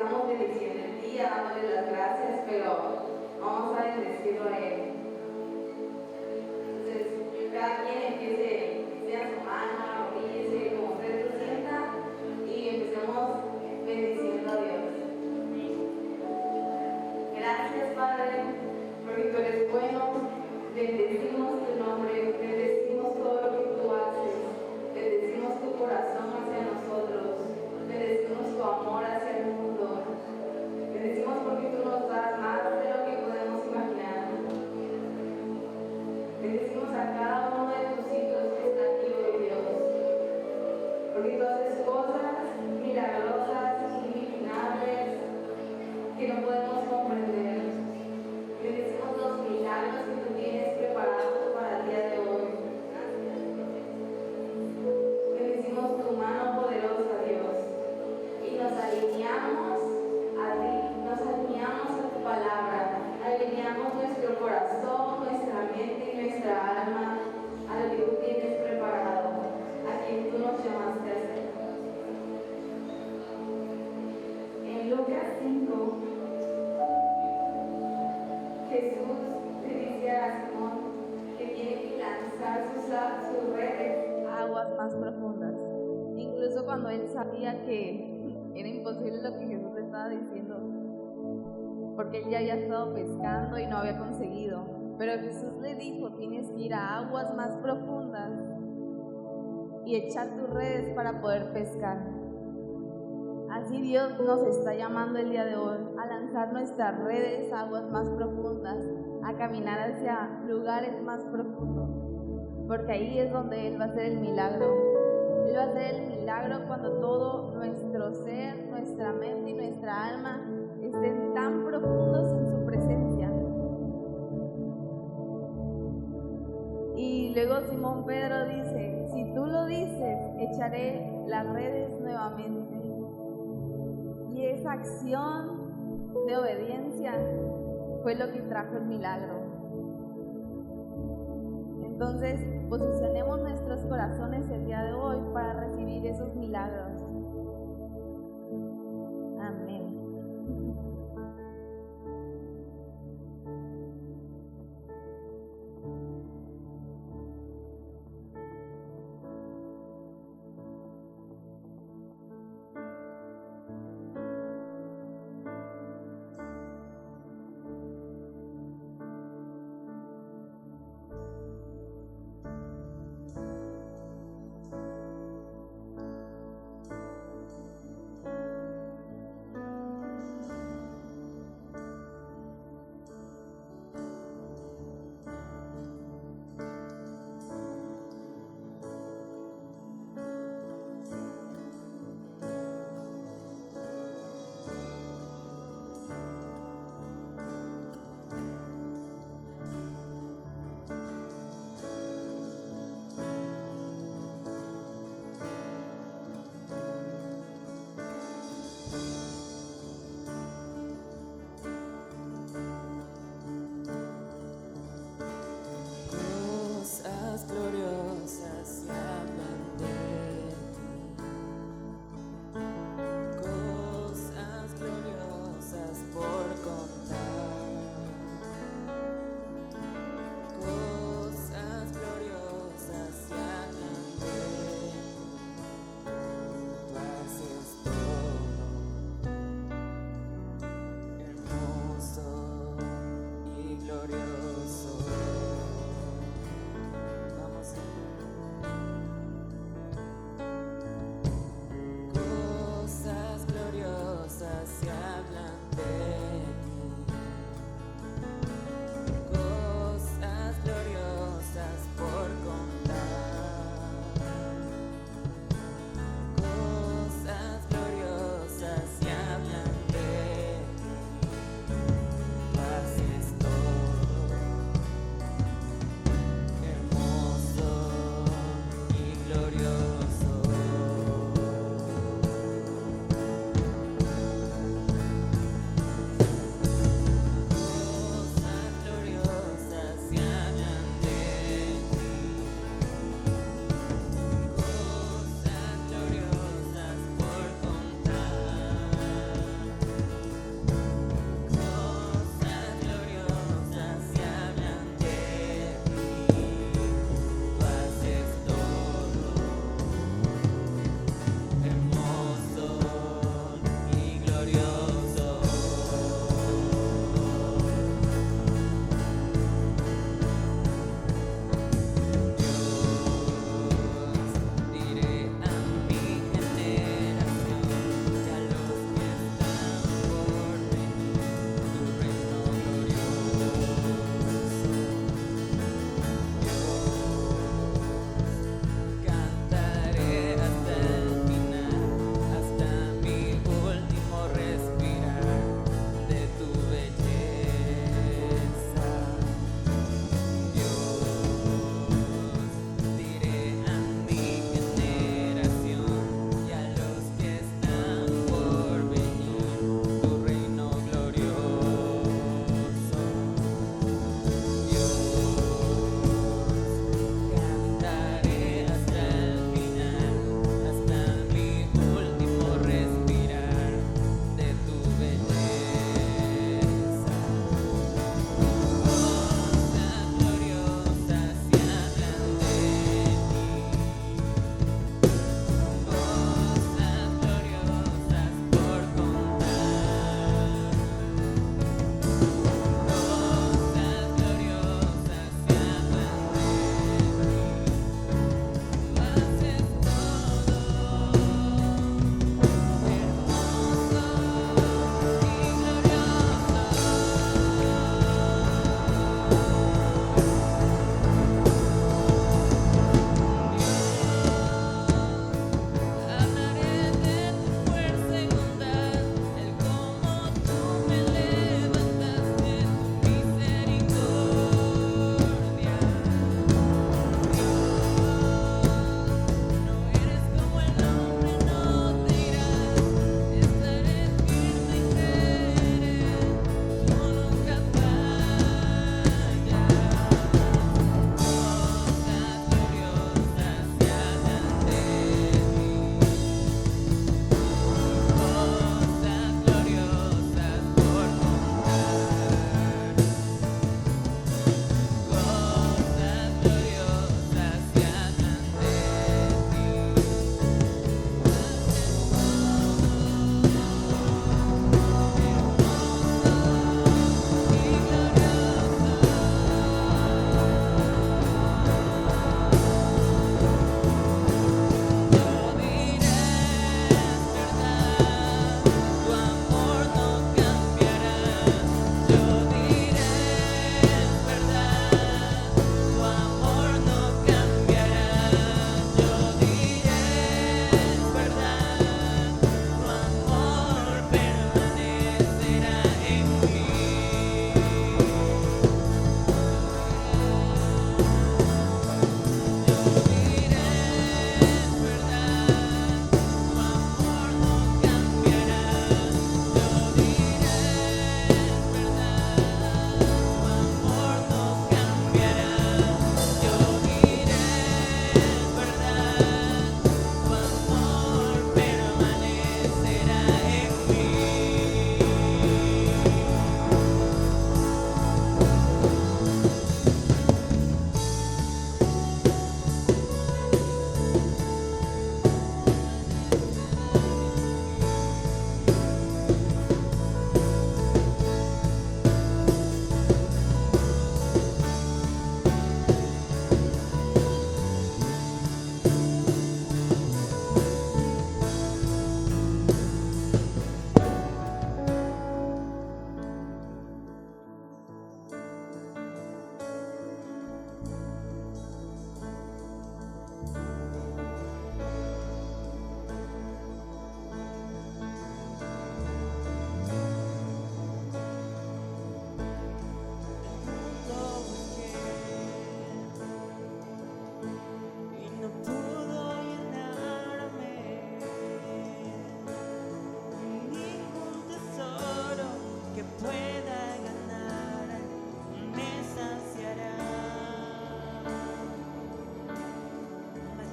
empezamos bendiciendo el día, dándole las gracias, pero vamos a bendecirlo a Él. Entonces, cada quien empiece a su mano, arrodíllese, como usted lo sienta, y empecemos bendiciendo a Dios. Gracias, Padre, porque tú eres bueno. Bendecimos tu nombre, bendecimos todo lo que tú haces, bendecimos tu corazón hacia nosotros, bendecimos tu amor hacia el mundo, bendecimos porque tú nos das más de lo que podemos imaginar. Bendecimos a cada uno de tus hijos que está aquí hoy, Dios, porque tú haces cosas milagrosas, inimaginables, que no podemos comprender. Bendecimos los milagros que tú tienes preparados para el día de hoy. Bendecimos tu mano poderosa, Dios, y nos alineamos a ti, nos alineamos a tu palabra, alineamos nuestro corazón, nuestra mente y nuestra alma a lo que tú tienes preparado, a quien tú nos llamaste a ser. En Lucas 5, Jesús le dice a Simón que tiene que lanzar sus redes a aguas más profundas. Incluso cuando él sabía que era imposible lo que Jesús le estaba diciendo, porque él ya había estado pescando y no había conseguido. Pero Jesús le dijo, tienes que ir a aguas más profundas y echar tus redes para poder pescar. Así Dios nos está llamando el día de hoy a lanzar nuestras redes a aguas más profundas, a caminar hacia lugares más profundos, porque ahí es donde Él va a hacer el milagro. Él va a hacer el milagro cuando todo nuestro ser, nuestra mente y nuestra alma estén tan profundos en su presencia. Y luego Simón Pedro dice, si tú lo dices, echaré las redes nuevamente. Y esa acción de obediencia fue lo que trajo el milagro. Entonces, posicionemos nuestros corazones el día de hoy para recibir esos milagros. Amén.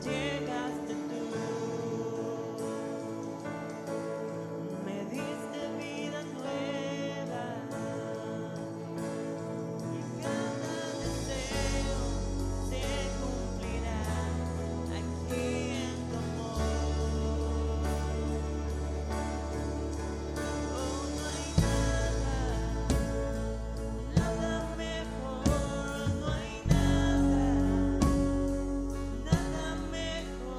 llegaste tú, me diste vida nueva y cada deseo se cumplirá aquí en tu amor. Oh, no hay nada mejor, no hay nada mejor.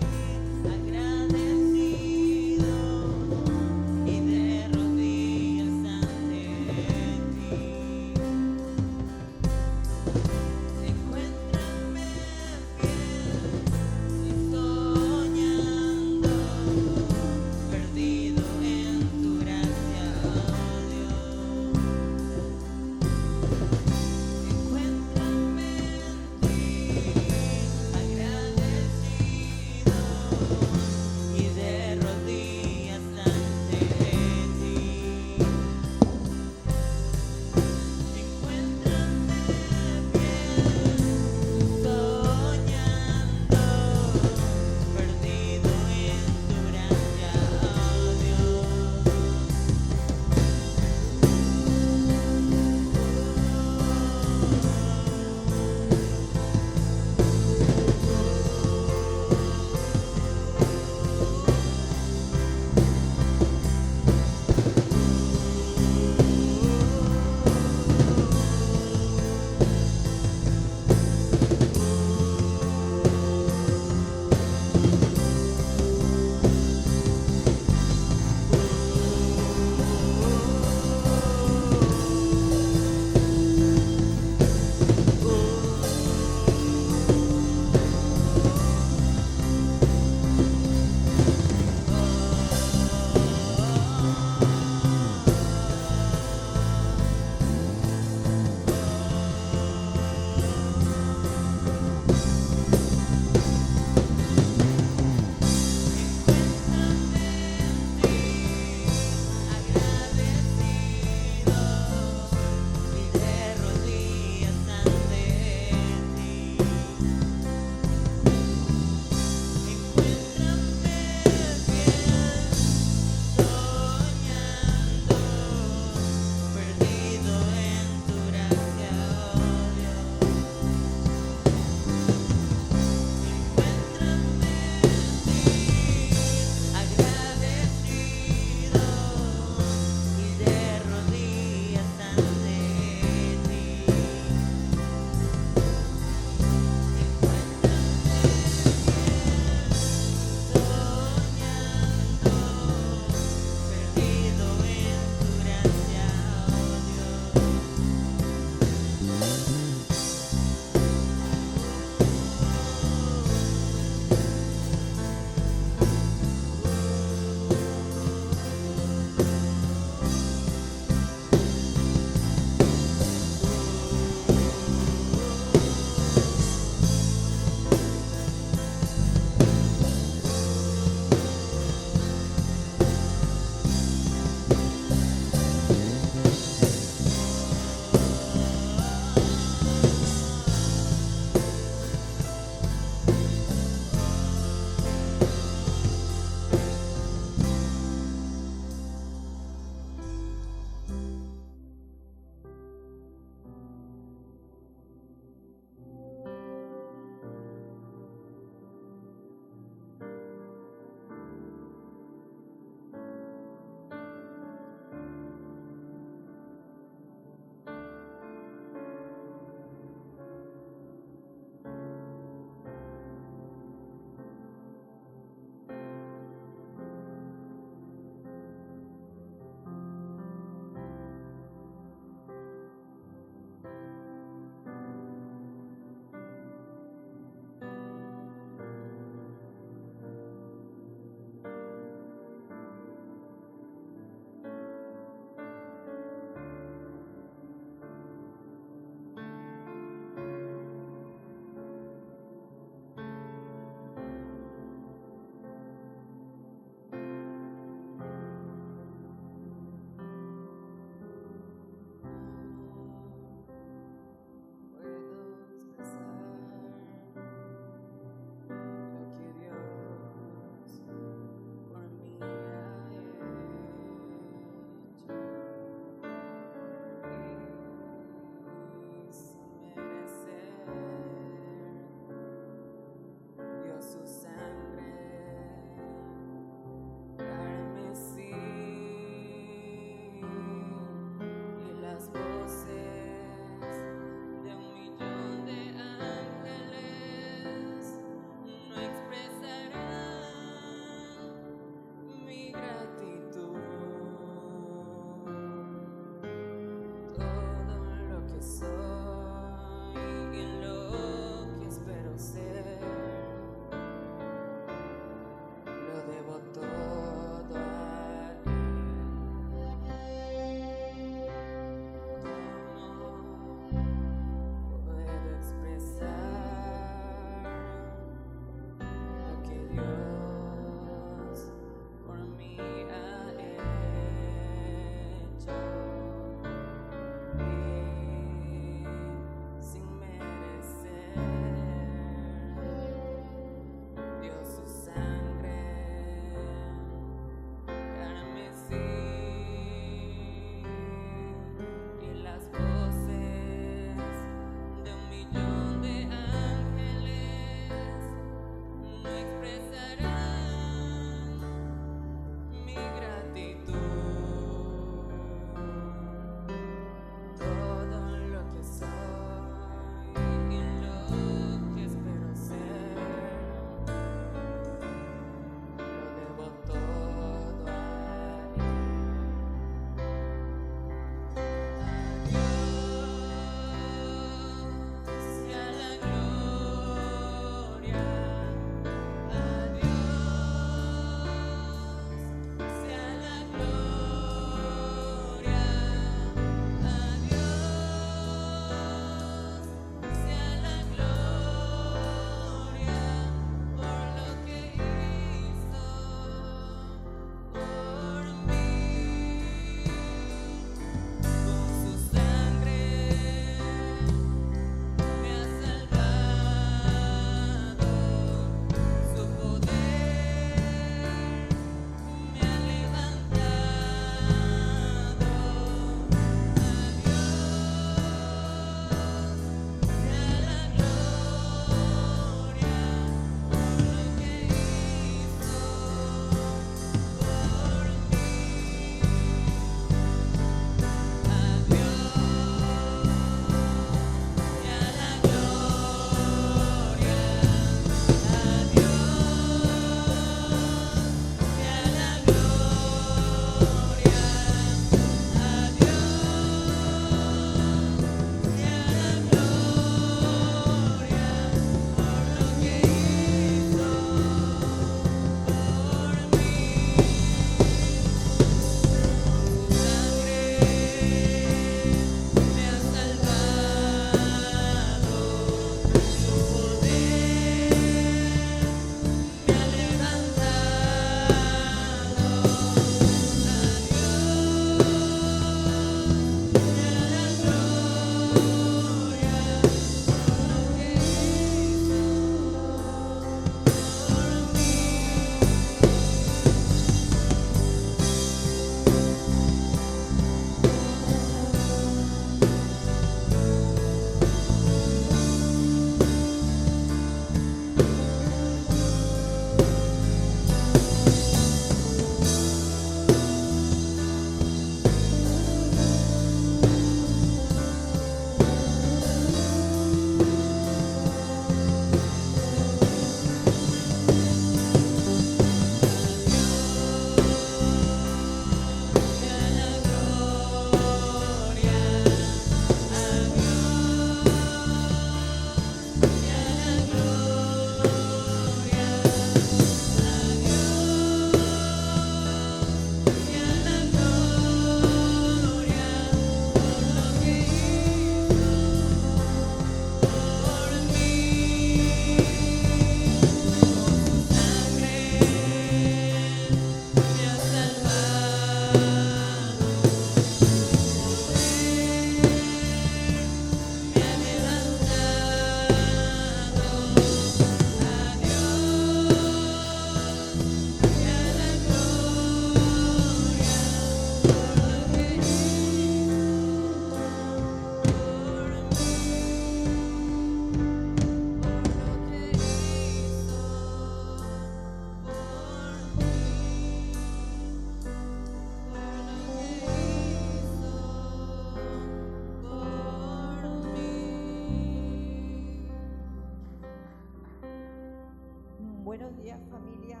Buenos días, familia,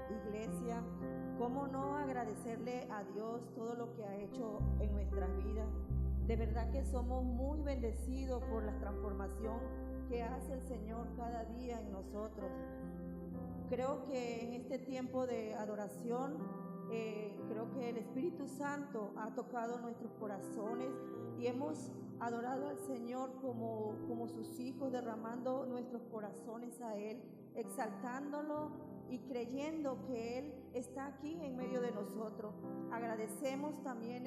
iglesia. ¿Cómo no agradecerle a Dios todo lo que ha hecho en nuestras vidas? De verdad que somos muy bendecidos por la transformación que hace el Señor cada día en nosotros. Creo que en este tiempo de adoración, creo que el Espíritu Santo ha tocado nuestros corazones y hemos adorado al Señor como sus hijos, derramando nuestros corazones a Él, exaltándolo y creyendo que Él está aquí en medio de nosotros. Agradecemos también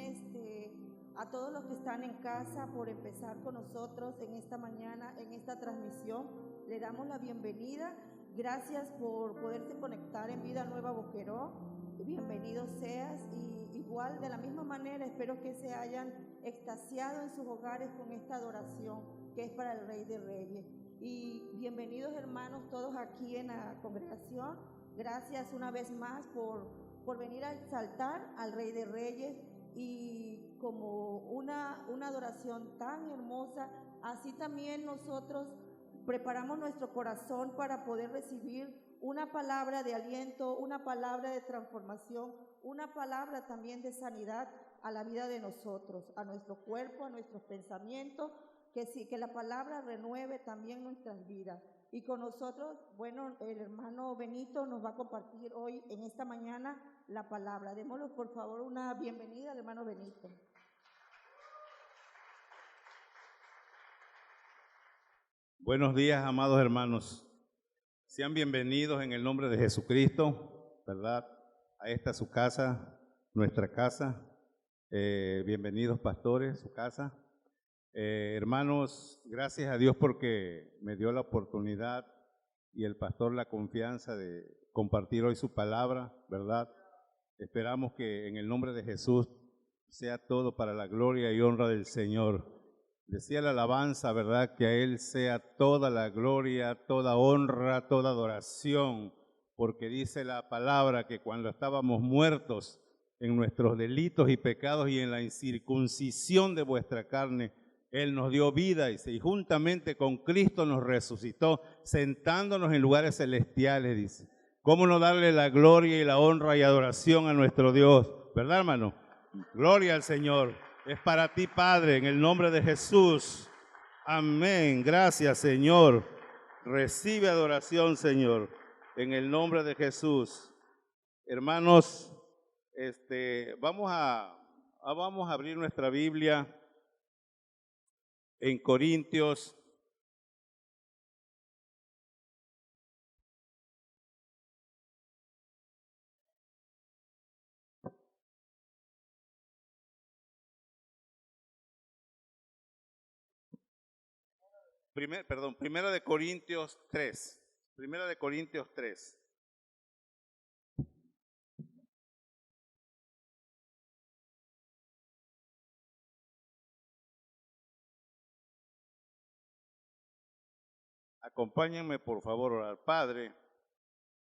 a todos los que están en casa por empezar con nosotros en esta mañana, en esta transmisión. Le damos la bienvenida. Gracias por poderse conectar en Vida Nueva Boqueró. Bienvenido seas, y igual de la misma manera espero que se hayan extasiado en sus hogares con esta adoración que es para el Rey de Reyes. Y bienvenidos hermanos todos aquí en la congregación. Gracias una vez más por venir a exaltar al Rey de Reyes, y como una adoración tan hermosa, así también nosotros preparamos nuestro corazón para poder recibir una palabra de aliento, una palabra de transformación, una palabra también de sanidad a la vida de nosotros, a nuestro cuerpo, a nuestros pensamientos, que la palabra renueve también nuestras vidas. Y con nosotros, bueno, el hermano Benito nos va a compartir hoy, en esta mañana, la palabra. Démosle por favor una bienvenida al hermano Benito. Buenos días, amados hermanos. Sean bienvenidos en el nombre de Jesucristo, ¿verdad? A esta su casa, nuestra casa. Bienvenidos, pastores, su casa. Hermanos, gracias a Dios porque me dio la oportunidad y el pastor la confianza de compartir hoy su palabra, ¿verdad? Esperamos que en el nombre de Jesús sea todo para la gloria y honra del Señor. Decía la alabanza, ¿verdad? Que a Él sea toda la gloria, toda honra, toda adoración, porque dice la palabra que cuando estábamos muertos en nuestros delitos y pecados y en la incircuncisión de vuestra carne, Él nos dio vida y juntamente con Cristo nos resucitó, sentándonos en lugares celestiales, dice. ¿Cómo no darle la gloria y la honra y adoración a nuestro Dios? ¿Verdad, hermano? Gloria al Señor. Es para ti, Padre, en el nombre de Jesús. Amén. Gracias, Señor. Recibe adoración, Señor, en el nombre de Jesús. Hermanos, vamos a abrir nuestra Biblia en Corintios. Primera de Corintios 3. Primera de Corintios 3. Acompáñenme por favor a orar. Padre,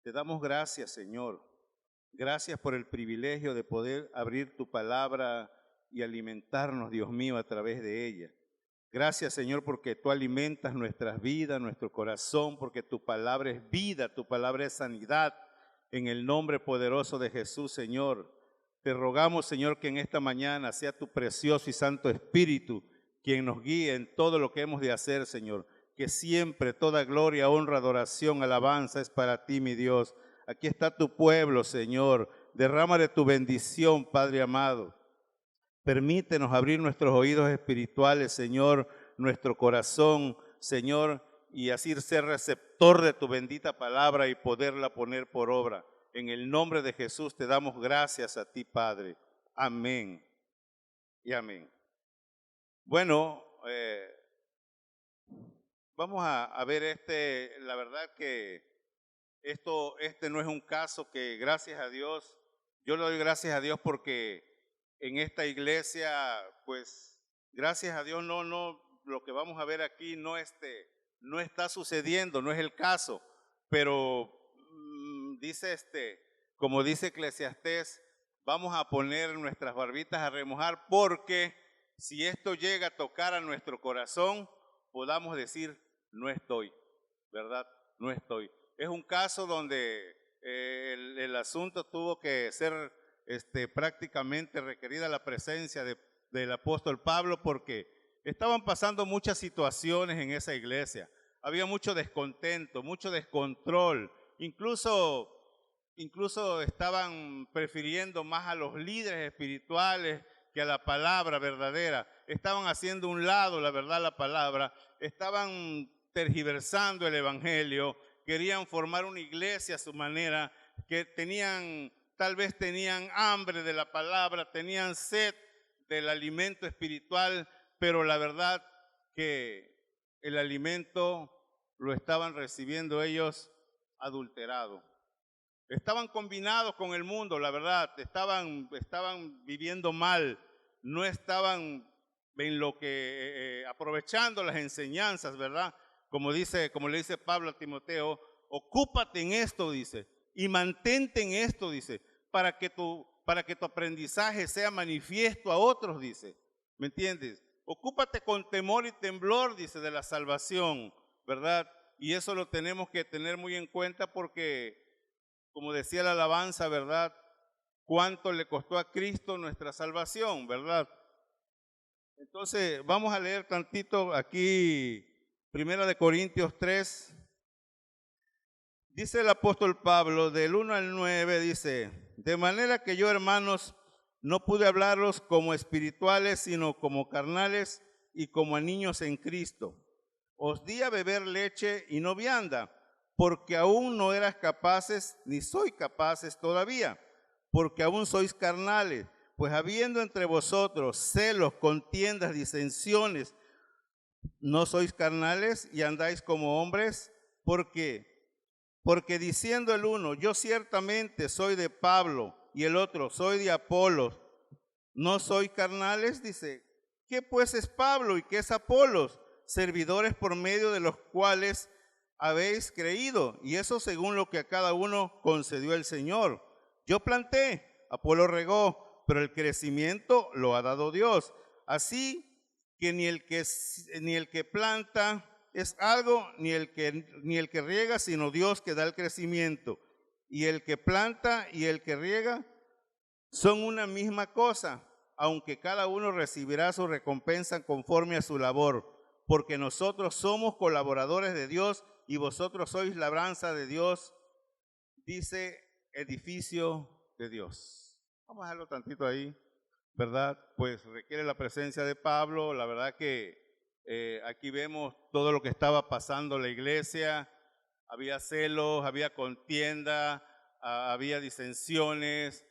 te damos gracias, Señor. Gracias por el privilegio de poder abrir tu palabra y alimentarnos, Dios mío, a través de ella. Gracias, Señor, porque tú alimentas nuestras vidas, nuestro corazón, porque tu palabra es vida, tu palabra es sanidad. En el nombre poderoso de Jesús, Señor, te rogamos, Señor, que en esta mañana sea tu precioso y santo Espíritu quien nos guíe en todo lo que hemos de hacer, Señor. Que siempre toda gloria, honra, adoración, alabanza es para ti, mi Dios. Aquí está tu pueblo, Señor. Derrámale tu bendición, Padre amado. Permítenos abrir nuestros oídos espirituales, Señor, nuestro corazón, Señor, y así ser receptor de tu bendita palabra y poderla poner por obra. En el nombre de Jesús te damos gracias a ti, Padre. Amén y amén. Bueno, vamos a ver la verdad que este no es un caso que, gracias a Dios, yo le doy gracias a Dios porque en esta iglesia, pues, gracias a Dios, no, lo que vamos a ver aquí no está sucediendo, no es el caso, pero dice como dice Eclesiastés, vamos a poner nuestras barbitas a remojar porque si esto llega a tocar a nuestro corazón, podamos decir, no estoy, ¿verdad? No estoy. es un caso donde el asunto tuvo que ser prácticamente requerida la presencia del apóstol Pablo, porque estaban pasando muchas situaciones en esa iglesia. Había mucho descontento, mucho descontrol, incluso estaban prefiriendo más a los líderes espirituales que a la palabra verdadera. Estaban haciendo un lado la verdad, la palabra, estaban tergiversando el evangelio, querían formar una iglesia a su manera, que tal vez tenían hambre de la palabra, tenían sed del alimento espiritual, pero la verdad que el alimento lo estaban recibiendo ellos adulterado. Estaban combinados con el mundo, la verdad, estaban viviendo mal, no estaban en lo que aprovechando las enseñanzas, ¿verdad? Como le dice Pablo a Timoteo, ocúpate en esto, dice, y mantente en esto, dice, para que tu aprendizaje sea manifiesto a otros, dice. ¿Me entiendes? Ocúpate con temor y temblor, dice, de la salvación, ¿verdad? Y eso lo tenemos que tener muy en cuenta porque, como decía la alabanza, ¿verdad? ¿Cuánto le costó a Cristo nuestra salvación, verdad? Entonces, vamos a leer tantito aquí, 1 Corintios 3. Dice el apóstol Pablo, del 1 al 9, dice, de manera que yo, hermanos, no pude hablaros como espirituales, sino como carnales y como a niños en Cristo. Os di a beber leche y no vianda, porque aún no eras capaces, ni soy capaces todavía, porque aún sois carnales, pues habiendo entre vosotros celos, contiendas, disensiones, ¿no sois carnales y andáis como hombres? Porque diciendo el uno, yo ciertamente soy de Pablo, y el otro, soy de Apolos, ¿no sois carnales? Dice, ¿qué pues es Pablo y qué es Apolos? Servidores por medio de los cuales habéis creído, y eso según lo que a cada uno concedió el Señor. Yo planté, Apolo regó, pero el crecimiento lo ha dado Dios. Así que ni el que planta es algo, ni el que riega, sino Dios que da el crecimiento. Y el que planta y el que riega son una misma cosa, aunque cada uno recibirá su recompensa conforme a su labor, porque nosotros somos colaboradores de Dios y vosotros sois labranza de Dios, dice edificio de Dios. Vamos a dejarlo tantito ahí, ¿verdad? Pues requiere la presencia de Pablo. La verdad que aquí vemos todo lo que estaba pasando en la iglesia. Había celos, había contienda, había disensiones,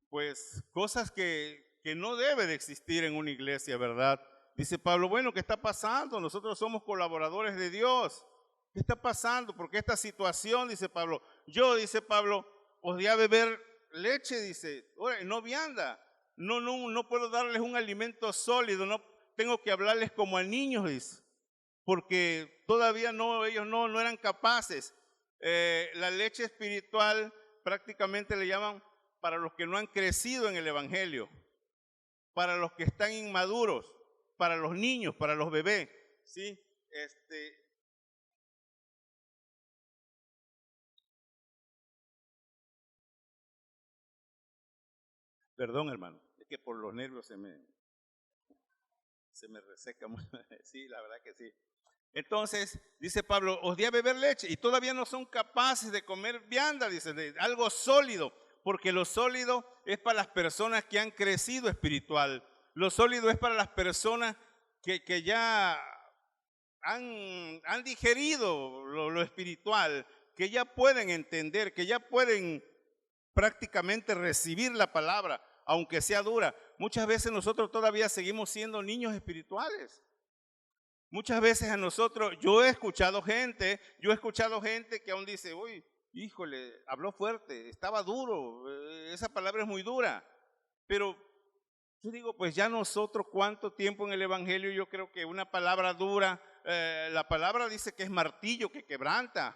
pues cosas que no debe de existir en una iglesia, ¿verdad? Dice Pablo, bueno, ¿qué está pasando? Nosotros somos colaboradores de Dios. ¿Qué está pasando? Porque esta situación, dice Pablo, dice Pablo, os di a beber leche, dice, no vianda. No puedo darles un alimento sólido, no tengo que hablarles como a niños, dice, porque todavía ellos no eran capaces. La leche espiritual prácticamente le llaman para los que no han crecido en el evangelio, para los que están inmaduros, para los niños, para los bebés, ¿sí? Perdón, hermano, es que por los nervios se me reseca mucho. Sí, la verdad que sí. Entonces, dice Pablo, os di a beber leche y todavía no son capaces de comer vianda, dice, de algo sólido, porque lo sólido es para las personas que han crecido espiritual. Lo sólido es para las personas que ya han digerido lo espiritual, que ya pueden entender, que ya pueden prácticamente recibir la palabra, aunque sea dura. Muchas veces nosotros todavía seguimos siendo niños espirituales. Muchas veces a nosotros, yo he escuchado gente que aún dice, uy, híjole, habló fuerte, estaba duro, esa palabra es muy dura. Pero yo digo, pues ya nosotros, ¿cuánto tiempo en el evangelio? Yo creo que una palabra dura, la palabra dice que es martillo, que quebranta.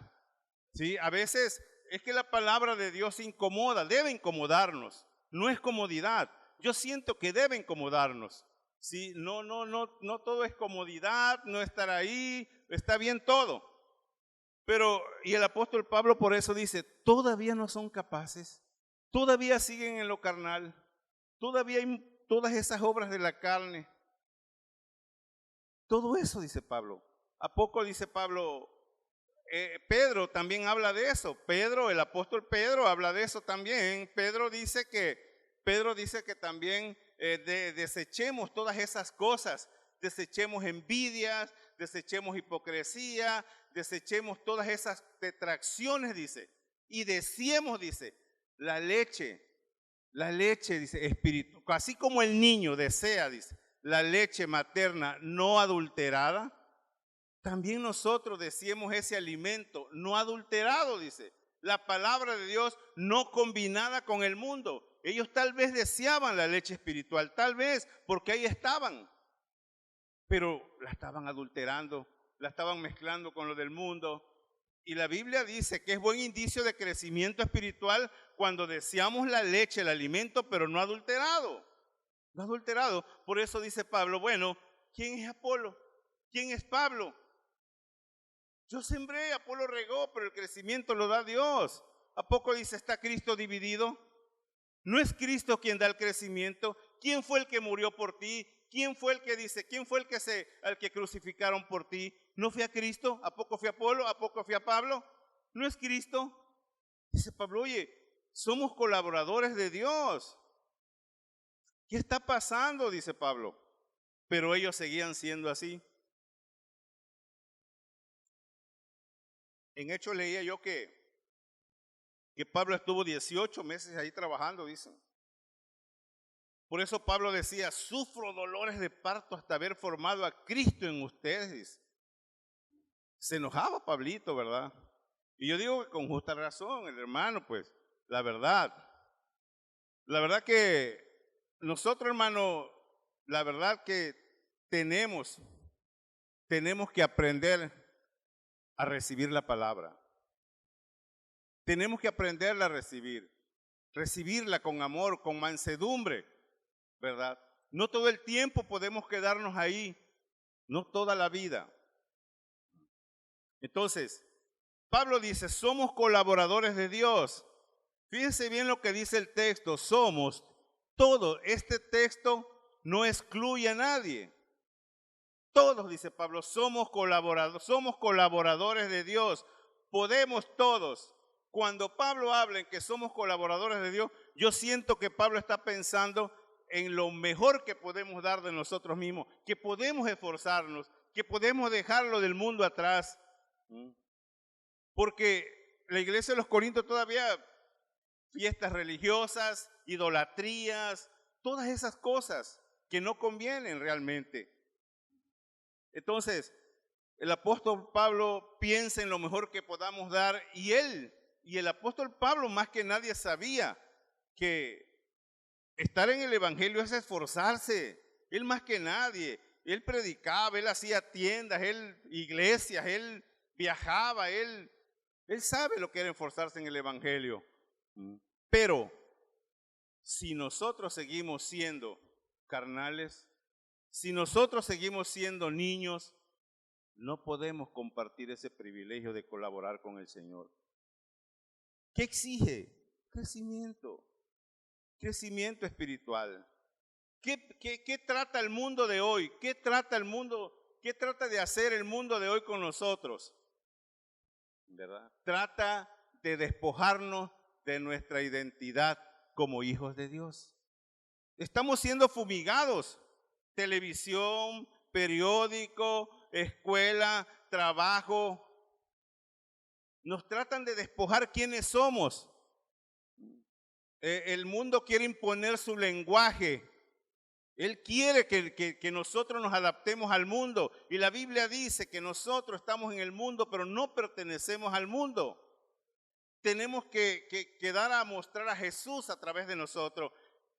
¿Sí? A veces es que la palabra de Dios incomoda, debe incomodarnos, no es comodidad. Yo siento que debe incomodarnos. Sí, no todo es comodidad, no estar ahí, está bien todo. Y el apóstol Pablo por eso dice, todavía no son capaces, todavía siguen en lo carnal, todavía hay todas esas obras de la carne. Todo eso dice Pablo. ¿A poco dice Pablo? Pedro también habla de eso. El apóstol Pedro habla de eso también. Pedro dice que también desechemos todas esas cosas, desechemos envidias, desechemos hipocresía, desechemos todas esas detracciones, dice, y deseemos, dice, la leche, dice, espiritual, así como el niño desea, dice, la leche materna no adulterada, también nosotros deseemos ese alimento no adulterado, dice, la palabra de Dios no combinada con el mundo. Ellos tal vez deseaban la leche espiritual, tal vez porque ahí estaban, pero la estaban adulterando, la estaban mezclando con lo del mundo. Y la Biblia dice que es buen indicio de crecimiento espiritual cuando deseamos la leche, el alimento, pero no adulterado. No adulterado. Por eso dice Pablo, bueno, ¿quién es Apolo? ¿Quién es Pablo? Yo sembré, Apolo regó, pero el crecimiento lo da Dios. ¿A poco dice, está Cristo dividido? ¿No es Cristo quien da el crecimiento? ¿Quién fue el que murió por ti? ¿Quién fue el que dice? ¿Quién fue al que crucificaron por ti? ¿No fue a Cristo? ¿A poco fue a Apolo? ¿A poco fue a Pablo? ¿No es Cristo? Dice Pablo, oye, somos colaboradores de Dios. ¿Qué está pasando? Dice Pablo. Pero ellos seguían siendo así. En Hechos leía yo que Pablo estuvo 18 meses ahí trabajando, dicen. Por eso Pablo decía, sufro dolores de parto hasta haber formado a Cristo en ustedes. Se enojaba Pablito, ¿verdad? Y yo digo que con justa razón, el hermano, pues, la verdad que nosotros, hermano, la verdad que tenemos que aprender a recibir la palabra. Tenemos que aprenderla a recibirla con amor, con mansedumbre, ¿verdad? No todo el tiempo podemos quedarnos ahí, no toda la vida. Entonces, Pablo dice, somos colaboradores de Dios. Fíjense bien lo que dice el texto, somos todo. Este texto no excluye a nadie. Todos, dice Pablo, somos colaboradores de Dios. Podemos todos. Cuando Pablo habla en que somos colaboradores de Dios, yo siento que Pablo está pensando en lo mejor que podemos dar de nosotros mismos, que podemos esforzarnos, que podemos dejarlo del mundo atrás. Porque la iglesia de los Corintios todavía fiestas religiosas, idolatrías, todas esas cosas que no convienen realmente. Entonces, el apóstol Pablo piensa en lo mejor que podamos dar y el apóstol Pablo más que nadie sabía que estar en el evangelio es esforzarse. Él más que nadie, él predicaba, él hacía tiendas, iglesias, él viajaba, él sabe lo que era esforzarse en el evangelio. Pero si nosotros seguimos siendo carnales, si nosotros seguimos siendo niños, no podemos compartir ese privilegio de colaborar con el Señor. ¿Qué exige? Crecimiento espiritual. ¿Qué trata el mundo de hoy? ¿Qué trata de hacer el mundo de hoy con nosotros? ¿Verdad? Trata de despojarnos de nuestra identidad como hijos de Dios. Estamos siendo fumigados. Televisión, periódico, escuela, trabajo. Nos tratan de despojar quiénes somos. El mundo quiere imponer su lenguaje. Él quiere que nosotros nos adaptemos al mundo. Y la Biblia dice que nosotros estamos en el mundo, pero no pertenecemos al mundo. Tenemos que dar a mostrar a Jesús a través de nosotros.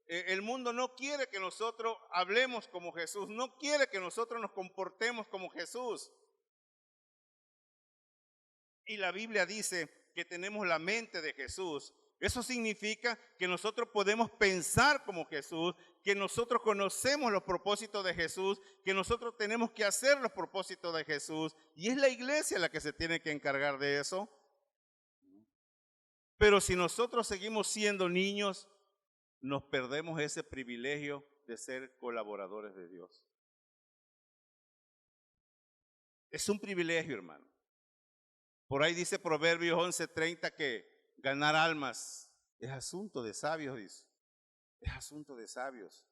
El mundo no quiere que nosotros hablemos como Jesús, no quiere que nosotros nos comportemos como Jesús. Y la Biblia dice que tenemos la mente de Jesús. Eso significa que nosotros podemos pensar como Jesús, que nosotros conocemos los propósitos de Jesús, que nosotros tenemos que hacer los propósitos de Jesús, y es la iglesia la que se tiene que encargar de eso. Pero si nosotros seguimos siendo niños, nos perdemos ese privilegio de ser colaboradores de Dios. Es un privilegio, hermano. Por ahí dice Proverbios 11:30 que ganar almas es asunto de sabios, dice. Es asunto de sabios.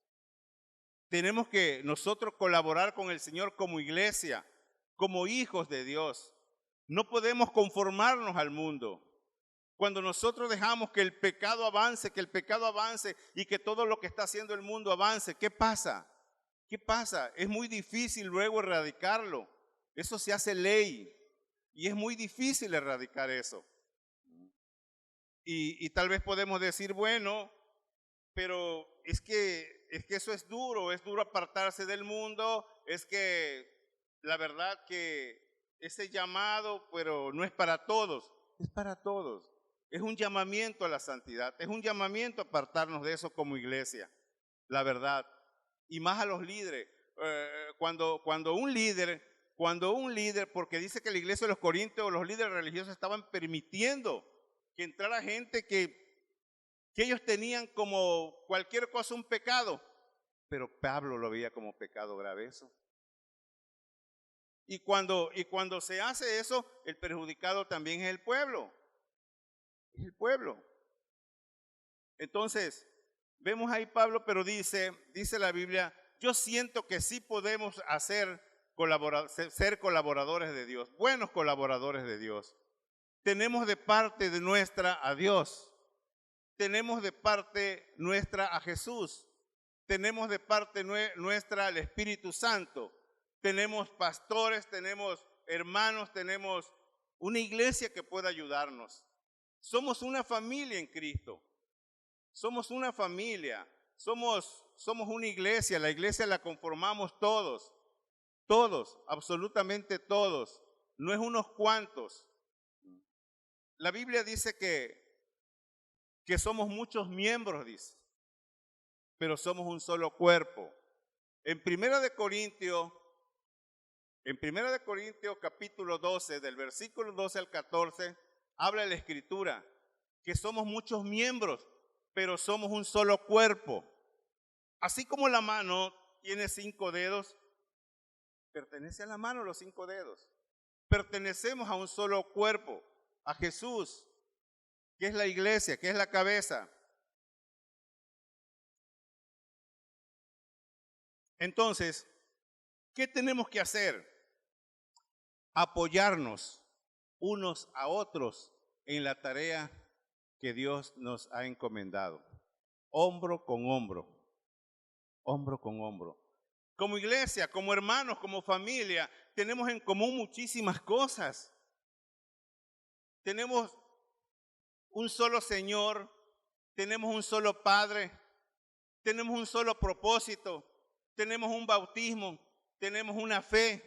Tenemos que nosotros colaborar con el Señor como iglesia, como hijos de Dios. No podemos conformarnos al mundo. Cuando nosotros dejamos que el pecado avance y que todo lo que está haciendo el mundo avance, ¿qué pasa? ¿Qué pasa? Es muy difícil luego erradicarlo. Eso se hace ley y es muy difícil erradicar eso. Y tal vez podemos decir, bueno, pero es que eso es duro apartarse del mundo, es que la verdad que ese llamado, pero no es para todos, es para todos. Es un llamamiento a la santidad, es un llamamiento a apartarnos de eso como iglesia, la verdad. Y más a los líderes. Cuando un líder, porque dice que la iglesia de los Corintios, los líderes religiosos estaban permitiendo que entrara gente que ellos tenían como cualquier cosa un pecado, pero Pablo lo veía como pecado grave eso. Y cuando se hace eso, el perjudicado también es el pueblo. Es el pueblo. Entonces, vemos ahí Pablo, pero dice la Biblia, yo siento que sí podemos ser colaboradores de Dios, buenos colaboradores de Dios. Tenemos de parte de nuestra a Dios, tenemos de parte nuestra a Jesús, tenemos de parte nuestra al Espíritu Santo, tenemos pastores, tenemos hermanos, tenemos una iglesia que pueda ayudarnos. Somos una familia en Cristo, somos una familia, somos una iglesia, la iglesia la conformamos todos, absolutamente todos, no es unos cuantos. La Biblia dice que somos muchos miembros, dice, pero somos un solo cuerpo. En Primera de Corintios capítulo 12, del versículo 12 al 14, habla la Escritura que somos muchos miembros, pero somos un solo cuerpo. Así como la mano tiene 5 dedos, pertenece a la mano los 5 dedos. Pertenecemos a un solo cuerpo, a Jesús, que es la iglesia, que es la cabeza. Entonces, ¿qué tenemos que hacer? Apoyarnos unos a otros en la tarea que Dios nos ha encomendado. Hombro con hombro, hombro con hombro. Como iglesia, como hermanos, como familia, tenemos en común muchísimas cosas. Tenemos un solo Señor, tenemos un solo Padre, tenemos un solo propósito, tenemos un bautismo, tenemos una fe,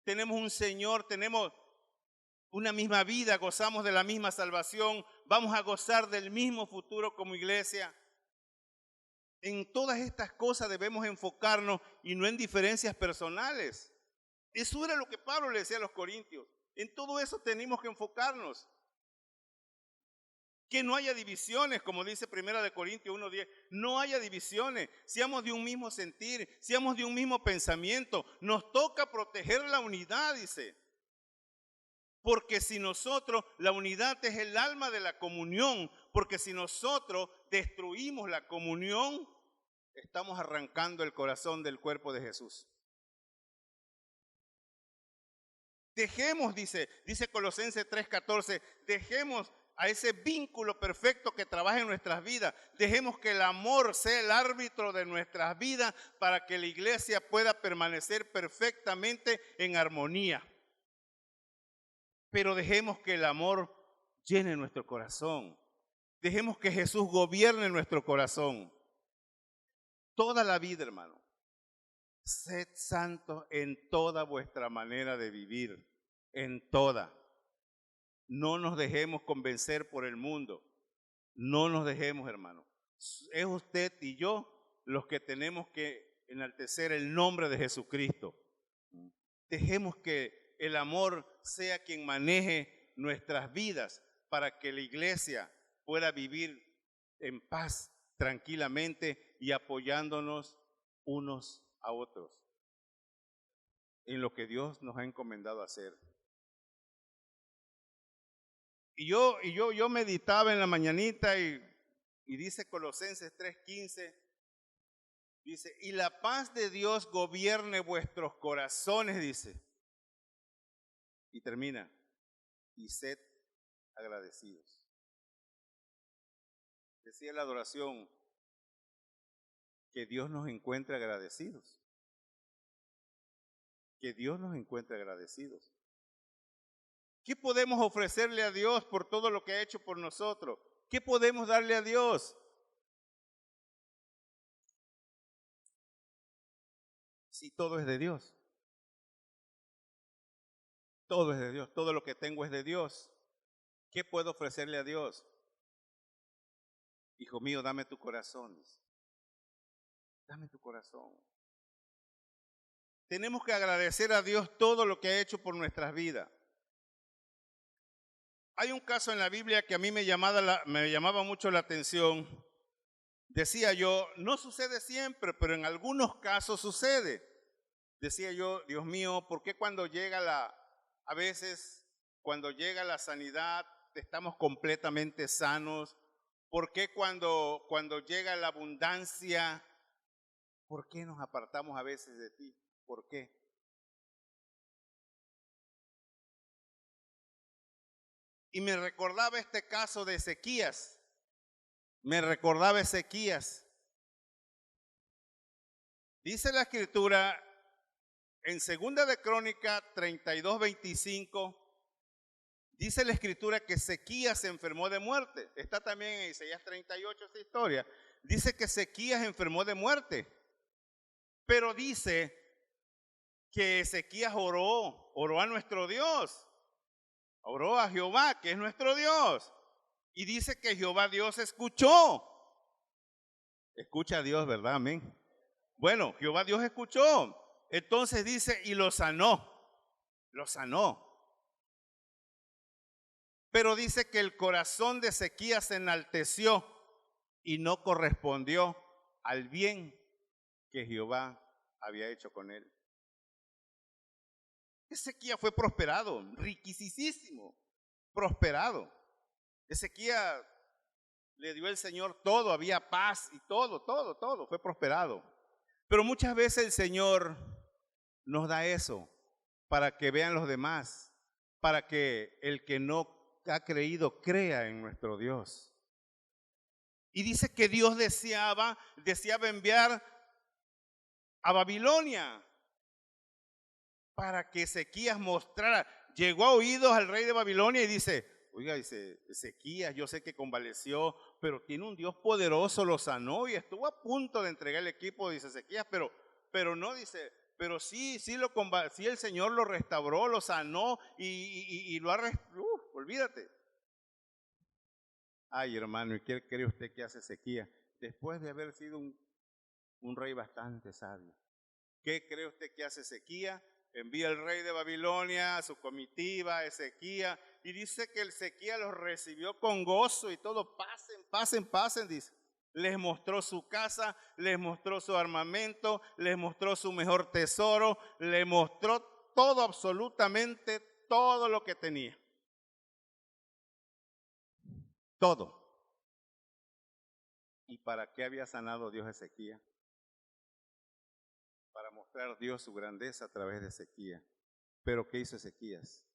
tenemos un Señor, tenemos una misma vida, gozamos de la misma salvación, vamos a gozar del mismo futuro como iglesia. En todas estas cosas debemos enfocarnos y no en diferencias personales. Eso era lo que Pablo le decía a los corintios. En todo eso tenemos que enfocarnos. Que no haya divisiones, como dice 1 Corintios 1:10. No haya divisiones, seamos de un mismo sentir, seamos de un mismo pensamiento. Nos toca proteger la unidad, dice. Porque si nosotros, la unidad es el alma de la comunión, porque si nosotros destruimos la comunión, estamos arrancando el corazón del cuerpo de Jesús. Dejemos, dice Colosenses 3:14, dejemos a ese vínculo perfecto que trabaja en nuestras vidas. Dejemos que el amor sea el árbitro de nuestras vidas para que la iglesia pueda permanecer perfectamente en armonía. Pero dejemos que el amor llene nuestro corazón. Dejemos que Jesús gobierne nuestro corazón. Toda la vida, hermano. Sed santos en toda vuestra manera de vivir. En toda. No nos dejemos convencer por el mundo. No nos dejemos, hermano. Es usted y yo los que tenemos que enaltecer el nombre de Jesucristo. Dejemos que el amor sea quien maneje nuestras vidas para que la iglesia pueda vivir en paz, tranquilamente y apoyándonos unos a otros en lo que Dios nos ha encomendado hacer. Y yo meditaba en la mañanita y dice Colosenses 3:15, dice, y la paz de Dios gobierne vuestros corazones, dice. Y termina, y sed agradecidos. Decía la adoración, que Dios nos encuentre agradecidos. Que Dios nos encuentre agradecidos. ¿Qué podemos ofrecerle a Dios por todo lo que ha hecho por nosotros? ¿Qué podemos darle a Dios? Si todo es de Dios. Todo es de Dios. Todo lo que tengo es de Dios. ¿Qué puedo ofrecerle a Dios? Hijo mío, dame tu corazón. Dice. Dame tu corazón. Tenemos que agradecer a Dios todo lo que ha hecho por nuestras vidas. Hay un caso en la Biblia que a mí me llamaba mucho la atención. Decía yo, no sucede siempre, pero en algunos casos sucede. Decía yo, Dios mío, ¿por qué cuando llega a veces cuando llega la sanidad estamos completamente sanos? ¿Por qué cuando llega la abundancia, por qué nos apartamos a veces de ti? ¿Por qué? Y me recordaba este caso de Ezequías. Me recordaba Ezequías. Dice la Escritura en 2 de Crónica 32:25, dice la Escritura que Ezequías se enfermó de muerte. Está también en Isaías 38 esta historia. Dice que Ezequías enfermó de muerte. Pero dice que Ezequías oró a nuestro Dios. Oró a Jehová, que es nuestro Dios. Y dice que Jehová Dios escuchó. Escucha a Dios, ¿verdad? Amén. Bueno, Jehová Dios escuchó. Entonces dice, y lo sanó. Lo sanó. Pero dice que el corazón de Ezequías se enalteció y no correspondió al bien que Jehová había hecho con él. Ezequías fue prosperado, riquisísimo, prosperado. Ezequías le dio el Señor todo, había paz y todo, fue prosperado. Pero muchas veces el Señor nos da eso para que vean los demás, para que el que no ha creído crea en nuestro Dios. Y dice que Dios deseaba enviar a Babilonia para que Ezequías mostrara. Llegó a oídos al rey de Babilonia y dice, oiga, dice, Ezequías, yo sé que convaleció, pero tiene un Dios poderoso, lo sanó y estuvo a punto de entregar el equipo, dice Ezequías, pero no, dice, pero sí el Señor lo restauró, lo sanó y lo ha olvídate. Ay, hermano, ¿y qué cree usted que hace Ezequías? Después de haber sido un rey bastante sabio. ¿Qué cree usted que hace Ezequías? Envía el rey de Babilonia a su comitiva, Ezequías, y dice que el Ezequías los recibió con gozo y todo, pasen, dice. Les mostró su casa, les mostró su armamento, les mostró su mejor tesoro, les mostró todo, absolutamente todo lo que tenía. Todo. ¿Y para qué había sanado Dios a Ezequías? Para mostrar a Dios su grandeza a través de Ezequías. Pero ¿qué hizo Ezequías?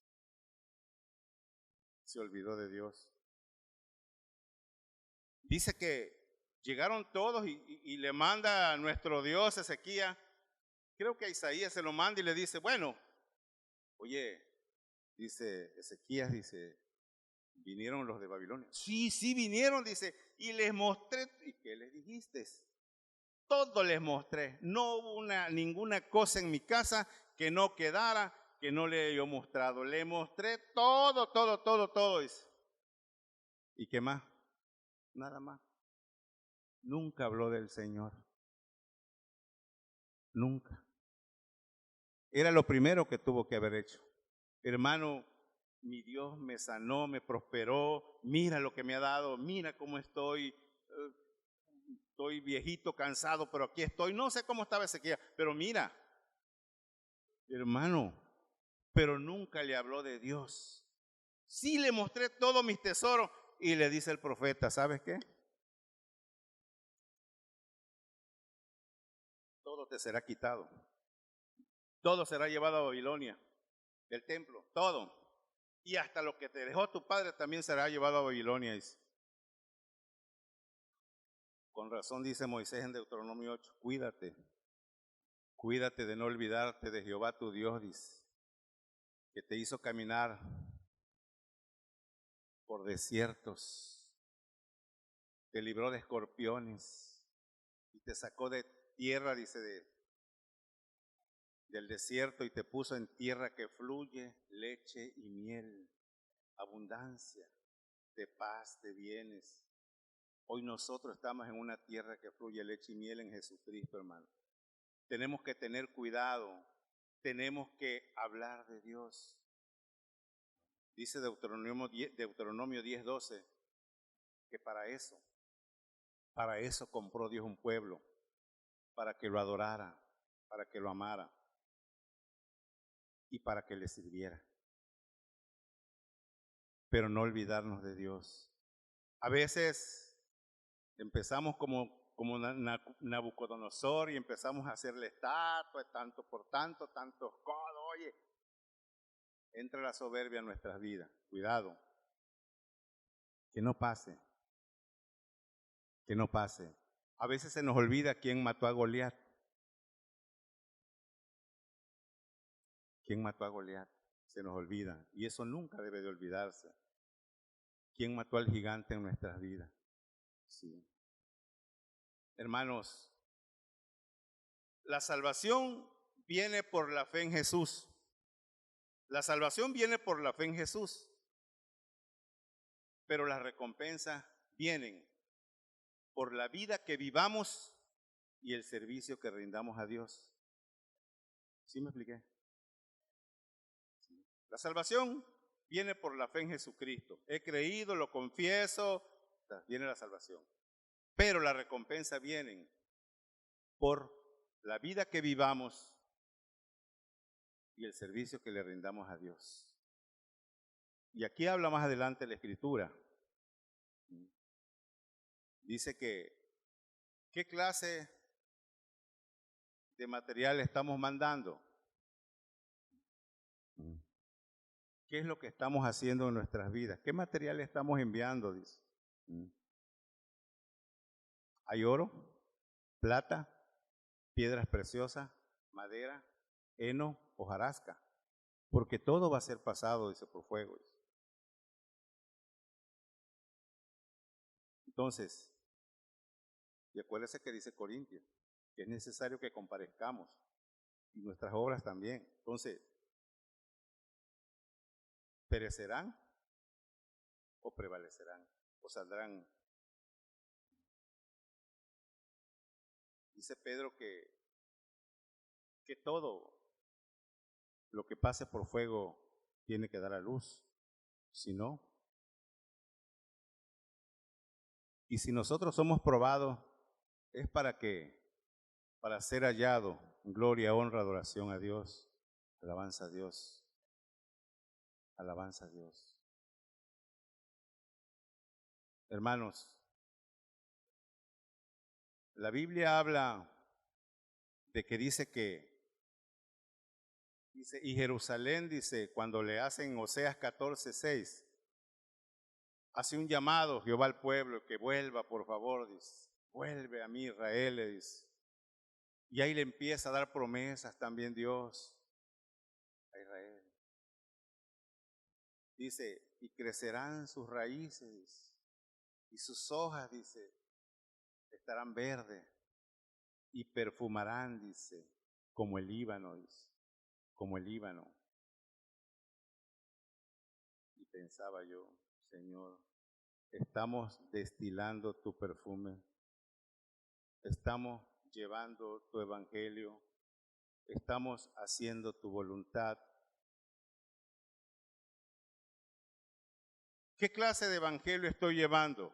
Se olvidó de Dios. Dice que llegaron todos y le manda a nuestro Dios Ezequías, creo que a Isaías se lo manda y le dice, bueno, oye, dice Ezequías, dice, ¿vinieron los de Babilonia? Sí, vinieron, dice, y les mostré. ¿Y qué les dijiste? Todo les mostré. No hubo ninguna cosa en mi casa que no quedara, que no le haya mostrado. Le mostré todo, dice. ¿Y qué más? nada más. Nunca habló del Señor. Nunca. Era lo primero que tuvo que haber hecho. Hermano, mi Dios me sanó, me prosperó, mira lo que me ha dado, mira cómo estoy. Estoy viejito, cansado, pero aquí estoy. No sé cómo estaba Ezequiel, pero mira, hermano, pero nunca le habló de Dios. Sí le mostré todos mis tesoros y le dice el profeta, ¿sabes qué? Todo te será quitado. Todo será llevado a Babilonia, del templo, todo. Y hasta lo que te dejó tu padre también será llevado a Babilonia, dice. Con razón dice Moisés en Deuteronomio 8, cuídate de no olvidarte de Jehová tu Dios, dice, que te hizo caminar por desiertos, te libró de escorpiones y te sacó de tierra, dice, del desierto y te puso en tierra que fluye leche y miel, abundancia de paz, de bienes. Hoy nosotros estamos en una tierra que fluye leche y miel en Jesucristo, hermano. Tenemos que tener cuidado, tenemos que hablar de Dios. Dice Deuteronomio 10:12, que para eso compró Dios un pueblo, para que lo adorara, para que lo amara y para que le sirviera. Pero no olvidarnos de Dios. A veces empezamos como Nabucodonosor y empezamos a hacerle estatuas, tanto por tanto, tantos codos. Oye, entra la soberbia en nuestras vidas. Cuidado, que no pase, que no pase. A veces se nos olvida quién mató a Goliat. ¿Quién mató a Goliat? Se nos olvida. Y eso nunca debe de olvidarse. ¿Quién mató al gigante en nuestras vidas? Sí. Hermanos, la salvación viene por la fe en Jesús. La salvación viene por la fe en Jesús. Pero las recompensas vienen por la vida que vivamos y el servicio que rindamos a Dios. ¿Sí me expliqué? Sí. La salvación viene por la fe en Jesucristo. He creído, lo confieso, viene la salvación. Pero la recompensa viene por la vida que vivamos y el servicio que le rindamos a Dios. Y aquí habla más adelante la Escritura. Dice que, ¿qué clase de material estamos mandando? ¿Qué es lo que estamos haciendo en nuestras vidas? ¿Qué material estamos enviando? Dice. ¿Hay oro, plata, piedras preciosas, madera, heno, hojarasca? Porque todo va a ser pasado, dice, por fuego. Dice. Entonces, y acuérdese que dice Corintios, que es necesario que comparezcamos, y nuestras obras también. Entonces, ¿perecerán o prevalecerán o saldrán? Dice Pedro que todo lo que pase por fuego tiene que dar a luz, si no. Y si nosotros somos probados, es para ser hallado, gloria, honra, adoración a Dios, alabanza a Dios, alabanza a Dios. Hermanos, la Biblia habla de que dice, y Jerusalén, dice, cuando le hacen Oseas 14:6, hace un llamado Jehová al pueblo que vuelva, por favor, dice, vuelve a mí Israel, dice. Y ahí le empieza a dar promesas también Dios a Israel. Dice, y crecerán sus raíces y sus hojas, dice, estarán verdes y perfumarán, dice, como el Líbano, dice, como el Líbano. Y pensaba yo, Señor, estamos destilando tu perfume, estamos llevando tu evangelio, estamos haciendo tu voluntad. ¿Qué clase de evangelio estoy llevando?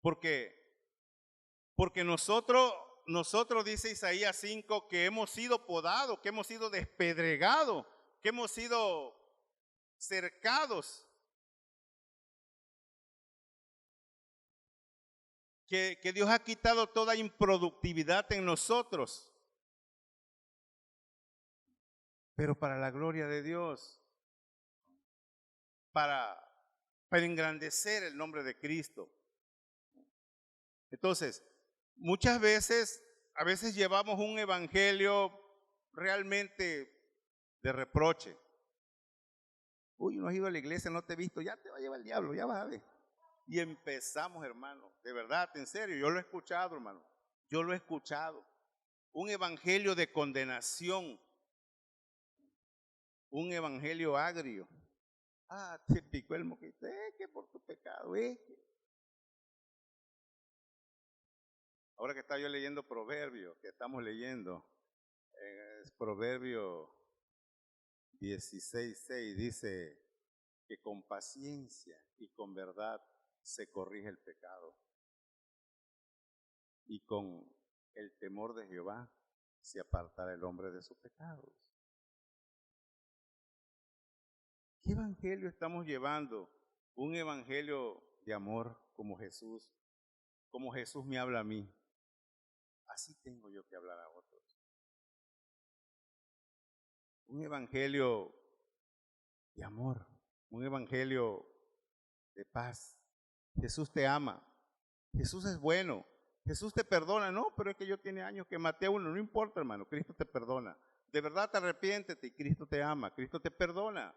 Porque nosotros, dice Isaías 5, que hemos sido podados, que hemos sido despedregados, que hemos sido cercados, que Dios ha quitado toda improductividad en nosotros. Pero para la gloria de Dios, para engrandecer el nombre de Cristo. Entonces, muchas veces, a veces llevamos un evangelio realmente de reproche. Uy, no has ido a la iglesia, no te he visto, ya te va a llevar el diablo, ya vas a ver. Y empezamos, hermano, de verdad, en serio, yo lo he escuchado, hermano, yo lo he escuchado. Un evangelio de condenación, un evangelio agrio. Ah, te picó el moquito, que por tu pecado, Ahora que estaba yo leyendo Proverbios, que estamos leyendo, Proverbio 16:6 dice que con paciencia y con verdad se corrige el pecado. Y con el temor de Jehová se apartará el hombre de sus pecados. ¿Qué evangelio estamos llevando? Un evangelio de amor como Jesús me habla a mí. Así tengo yo que hablar a otros. Un evangelio de amor, un evangelio de paz. Jesús te ama, Jesús es bueno, Jesús te perdona. No, pero es que yo tiene años que maté a uno, no importa, hermano, Cristo te perdona. De verdad te arrepiéntete y Cristo te ama, Cristo te perdona.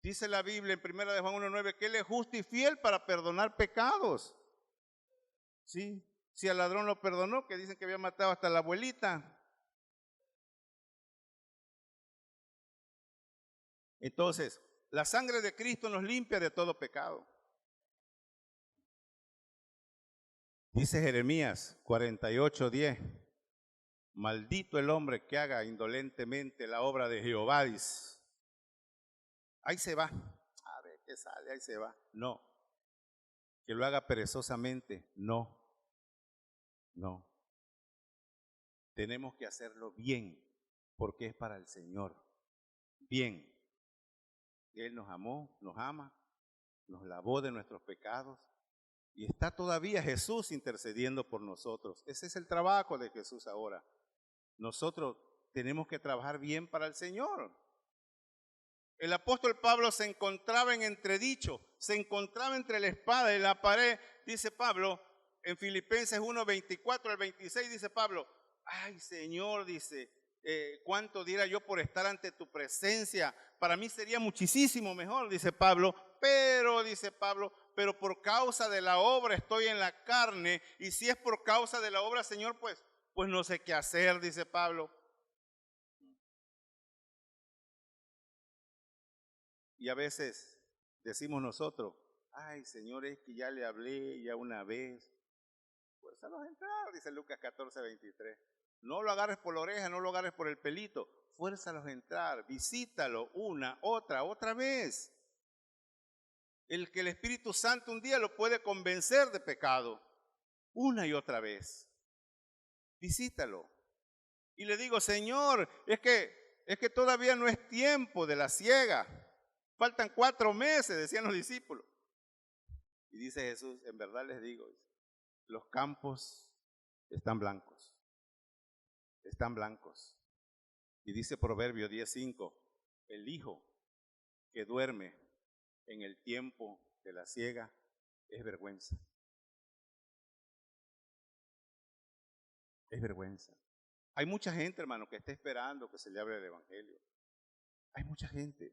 Dice la Biblia en 1 de Juan 1:9 que Él es justo y fiel para perdonar pecados. Sí, si al ladrón lo perdonó, que dicen que había matado hasta la abuelita. Entonces, la sangre de Cristo nos limpia de todo pecado. Dice Jeremías 48:10, maldito el hombre que haga indolentemente la obra de Jehová, dice. Ahí se va, a ver qué sale, ahí se va. No, que lo haga perezosamente, no. Tenemos que hacerlo bien, porque es para el Señor. Bien. Él nos amó, nos ama, nos lavó de nuestros pecados y está todavía Jesús intercediendo por nosotros. Ese es el trabajo de Jesús ahora. Nosotros tenemos que trabajar bien para el Señor. El apóstol Pablo se encontraba en entredicho, se encontraba entre la espada y la pared, dice Pablo, en Filipenses 1:24 al 26, dice Pablo, ay Señor, dice, cuánto diera yo por estar ante tu presencia, para mí sería muchísimo mejor, dice Pablo, pero por causa de la obra estoy en la carne, y si es por causa de la obra, Señor, pues no sé qué hacer, dice Pablo. Y a veces decimos nosotros, ay Señor, es que ya le hablé ya una vez. Fuérzalos a entrar, dice Lucas 14:23. No lo agarres por la oreja, no lo agarres por el pelito. Fuérzalos a entrar, visítalo una, otra vez. El que el Espíritu Santo un día lo puede convencer de pecado, una y otra vez. Visítalo. Y le digo, Señor, es que todavía no es tiempo de la siega. Faltan 4 meses, decían los discípulos. Y dice Jesús, en verdad les digo, los campos están blancos. Están blancos. Y dice Proverbio 10:5, el hijo que duerme en el tiempo de la siega es vergüenza. Es vergüenza. Hay mucha gente, hermano, que está esperando que se le hable el evangelio. Hay mucha gente.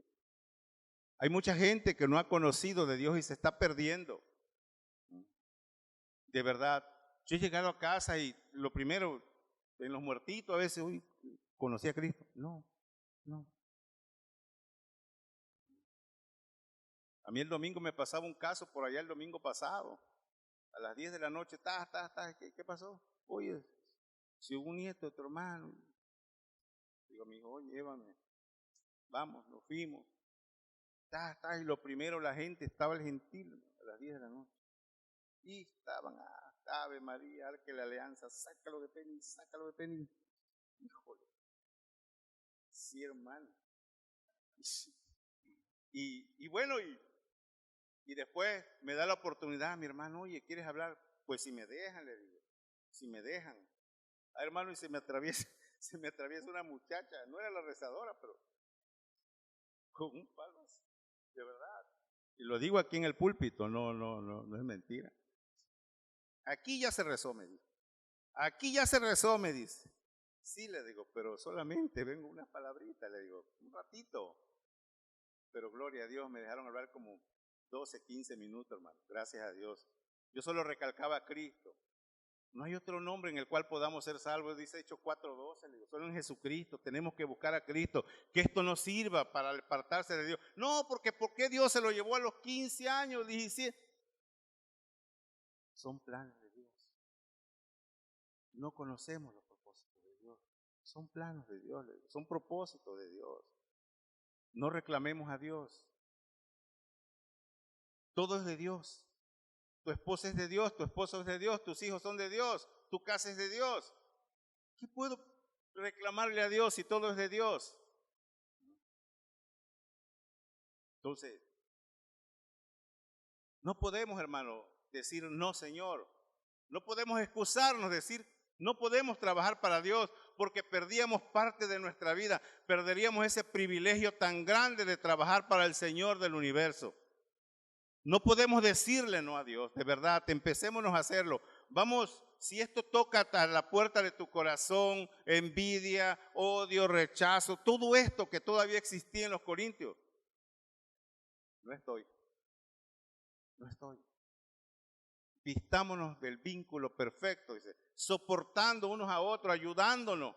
Hay mucha gente que no ha conocido de Dios y se está perdiendo. De verdad, yo he llegado a casa y lo primero, en los muertitos a veces, uy, ¿conocí a Cristo? No. mí el domingo me pasaba un caso por allá el domingo pasado. A las 10 de la noche, ¿qué pasó? Oye, si hubo un nieto de tu hermano. Digo a mi hijo, oye, llévame. Vamos, nos fuimos. Y lo primero, la gente, estaba el gentil a las 10 de la noche. Y estaban, Ave María, Arque la Alianza, sácalo de Penny. Híjole. Sí, hermano. Y bueno, y después me da la oportunidad, mi hermano, oye, ¿quieres hablar? Pues si me dejan, le digo, si me dejan. Hermano, y se me atraviesa una muchacha, no era la rezadora, pero con un palo así, de verdad. Y lo digo aquí en el púlpito, no es mentira. Aquí ya se rezó, me dice. Aquí ya se rezó, me dice. Sí, le digo, pero solamente vengo unas palabritas, le digo, un ratito. Pero gloria a Dios, me dejaron hablar como 12, 15 minutos, hermano. Gracias a Dios. Yo solo recalcaba a Cristo. No hay otro nombre en el cual podamos ser salvos, dice Hechos 4:12, le digo, solo en Jesucristo. Tenemos que buscar a Cristo, que esto nos sirva para apartarse de Dios. No, porque ¿por qué Dios se lo llevó a los 15 años, 17? Son planes de Dios. No conocemos los propósitos de Dios. Son planos de Dios, son propósitos de Dios. No reclamemos a Dios. Todo es de Dios. Tu esposa es de Dios, tu esposo es de Dios, tus hijos son de Dios, tu casa es de Dios. ¿Qué puedo reclamarle a Dios si todo es de Dios? Entonces, no podemos, hermano, decir no, Señor. No podemos excusarnos, decir no podemos trabajar para Dios porque perdíamos parte de nuestra vida, perderíamos ese privilegio tan grande de trabajar para el Señor del universo. No podemos decirle no a Dios, de verdad, empecémonos a hacerlo. Vamos, si esto toca a la puerta de tu corazón, envidia, odio, rechazo, todo esto que todavía existía en los Corintios, no estoy. Vistámonos del vínculo perfecto, dice, soportando unos a otros, ayudándonos.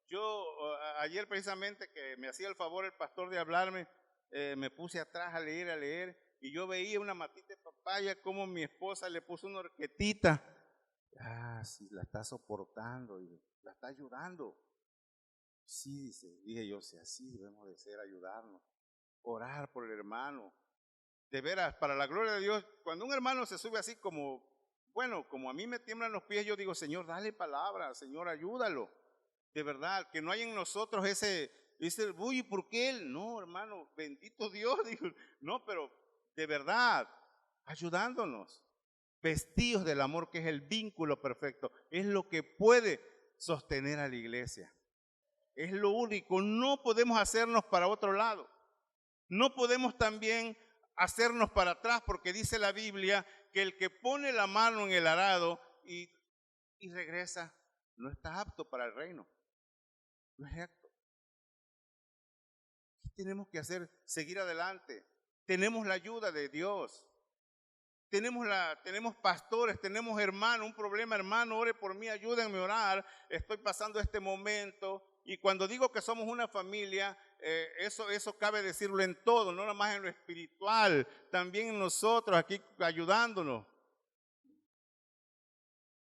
Yo ayer precisamente que me hacía el favor el pastor de hablarme, me puse atrás a leer, y yo veía una matita de papaya como mi esposa le puso una horquetita. Sí, la está soportando, la está ayudando. Sí, dije yo, si así debemos de ser, ayudarnos, orar por el hermano. De veras, para la gloria de Dios, cuando un hermano se sube así como a mí me tiemblan los pies, yo digo, Señor, dale palabra, Señor, ayúdalo. De verdad, que no hay en nosotros uy, ¿por qué él? No, hermano, bendito Dios, digo, no, pero de verdad, ayudándonos, vestidos del amor que es el vínculo perfecto, es lo que puede sostener a la iglesia. Es lo único, no podemos hacernos para otro lado, no podemos también hacernos para atrás, porque dice la Biblia que el que pone la mano en el arado y regresa, no está apto para el reino, no es apto. ¿Qué tenemos que hacer? Seguir adelante. Tenemos la ayuda de Dios. Tenemos pastores, tenemos hermanos, un problema, hermano, ore por mí, ayúdenme a orar, estoy pasando este momento. Y cuando digo que somos una familia, eso cabe decirlo en todo, no nada más en lo espiritual, también en nosotros aquí ayudándonos.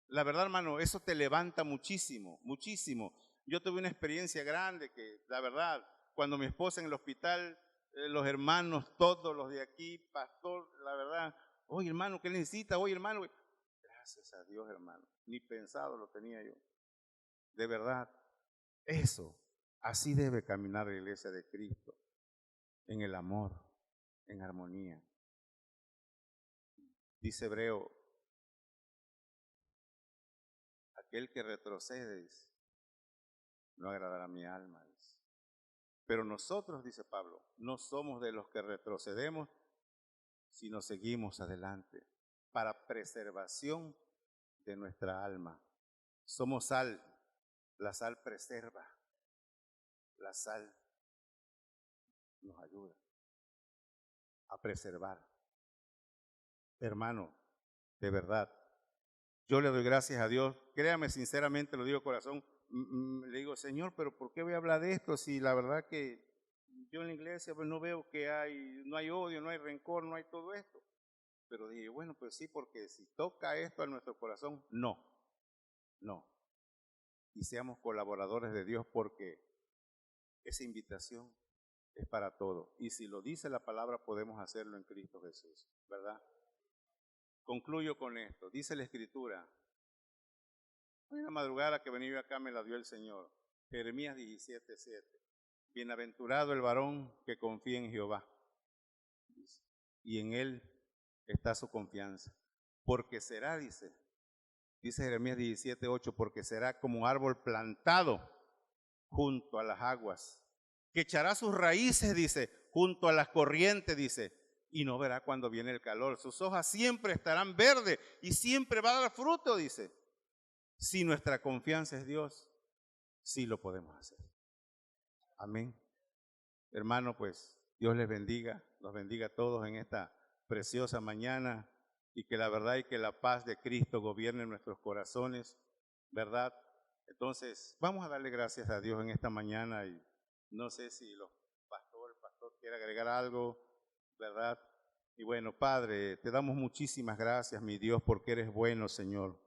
La verdad, hermano, eso te levanta muchísimo, muchísimo. Yo tuve una experiencia grande que, la verdad, cuando mi esposa en el hospital, los hermanos, todos los de aquí, pastor, la verdad, oye hermano, ¿qué necesita? Oye hermano, gracias a Dios, hermano, ni pensado lo tenía yo. De verdad, eso, así debe caminar la iglesia de Cristo, en el amor, en armonía. Dice Hebreo, aquel que retrocede, dice, no agradará a mi alma, dice. Pero nosotros, dice Pablo, no somos de los que retrocedemos, sino seguimos adelante para preservación de nuestra alma. Somos sal, la sal preserva, la sal nos ayuda a preservar. Hermano, de verdad, yo le doy gracias a Dios, créame sinceramente, lo digo de corazón, le digo, Señor, pero ¿por qué voy a hablar de esto si la verdad que yo en la iglesia pues no veo que no hay odio, no hay rencor, no hay todo esto. Pero dije, bueno, pues sí, porque si toca esto a nuestro corazón, no. Y seamos colaboradores de Dios porque esa invitación es para todos. Y si lo dice la palabra, podemos hacerlo en Cristo Jesús, ¿verdad? Concluyo con esto. Dice la Escritura, una madrugada que venía acá me la dio el Señor. Jeremías 17:7. Bienaventurado el varón que confía en Jehová, dice, y en él está su confianza. Porque será, dice Jeremías 17:8, porque será como árbol plantado junto a las aguas, que echará sus raíces, dice, junto a las corrientes, dice, y no verá cuando viene el calor. Sus hojas siempre estarán verdes y siempre va a dar fruto, dice. Si nuestra confianza es Dios, sí lo podemos hacer. Amén. Hermano, pues Dios les bendiga, nos bendiga a todos en esta preciosa mañana y que la verdad y que la paz de Cristo gobierne nuestros corazones, ¿verdad? Entonces, vamos a darle gracias a Dios en esta mañana y no sé si el pastor quiere agregar algo, ¿verdad? Y bueno, Padre, te damos muchísimas gracias, mi Dios, porque eres bueno, Señor.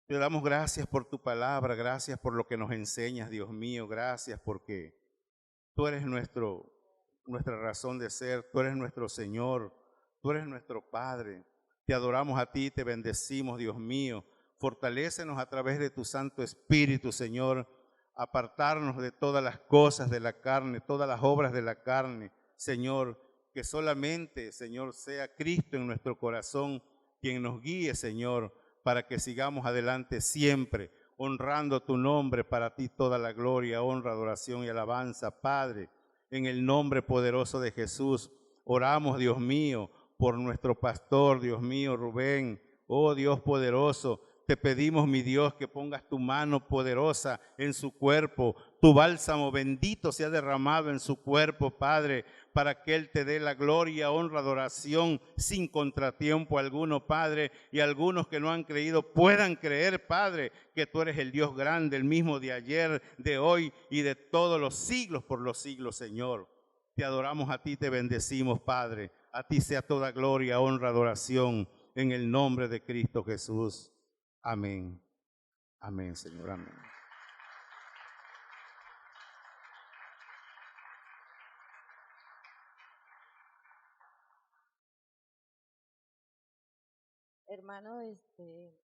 Te damos gracias por tu palabra, gracias por lo que nos enseñas, Dios mío, gracias porque tú eres nuestra razón de ser, tú eres nuestro Señor, tú eres nuestro Padre. Te adoramos a ti, te bendecimos, Dios mío. Fortalécenos a través de tu Santo Espíritu, Señor, apartarnos de todas las cosas de la carne, todas las obras de la carne, Señor, que solamente, Señor, sea Cristo en nuestro corazón quien nos guíe, Señor, para que sigamos adelante siempre, honrando tu nombre. Para ti toda la gloria, honra, adoración y alabanza, Padre. En el nombre poderoso de Jesús, oramos, Dios mío, por nuestro pastor, Dios mío, Rubén. Oh Dios poderoso, te pedimos, mi Dios, que pongas tu mano poderosa en su cuerpo. Tu bálsamo bendito sea derramado en su cuerpo, Padre, para que Él te dé la gloria, honra, adoración sin contratiempo alguno, Padre. Y algunos que no han creído puedan creer, Padre, que tú eres el Dios grande, el mismo de ayer, de hoy y de todos los siglos por los siglos, Señor. Te adoramos a ti, te bendecimos, Padre. A ti sea toda gloria, honra, adoración, en el nombre de Cristo Jesús. Amén. Amén, Señor. Amén. Hermano,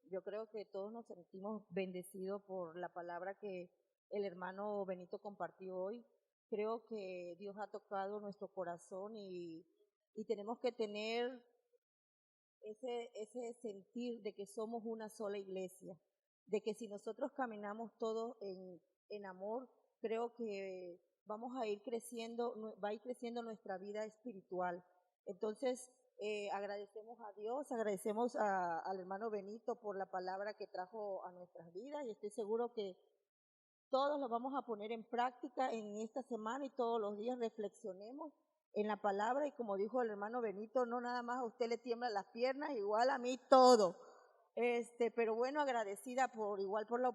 yo creo que todos nos sentimos bendecidos por la palabra que el hermano Benito compartió hoy. Creo que Dios ha tocado nuestro corazón y tenemos que tener ese sentir de que somos una sola iglesia, de que si nosotros caminamos todos en amor, creo que vamos a ir creciendo, va a ir creciendo nuestra vida espiritual. Entonces, agradecemos a Dios, agradecemos al hermano Benito por la palabra que trajo a nuestras vidas y estoy seguro que todos lo vamos a poner en práctica en esta semana y todos los días reflexionemos en la palabra y como dijo el hermano Benito, no nada más a usted le tiemblan las piernas, igual a mí todo. Pero bueno, agradecida igual por la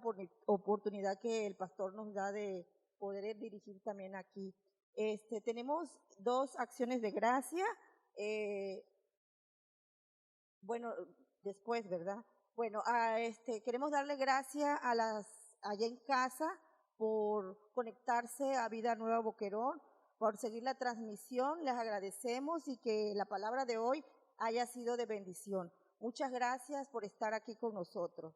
oportunidad que el pastor nos da de poder dirigir también aquí. Tenemos 2 acciones de gracia, bueno, después, ¿verdad? Bueno, queremos darle gracias a allá en casa por conectarse a Vida Nueva Boquerón, por seguir la transmisión, les agradecemos y que la palabra de hoy haya sido de bendición. Muchas gracias por estar aquí con nosotros.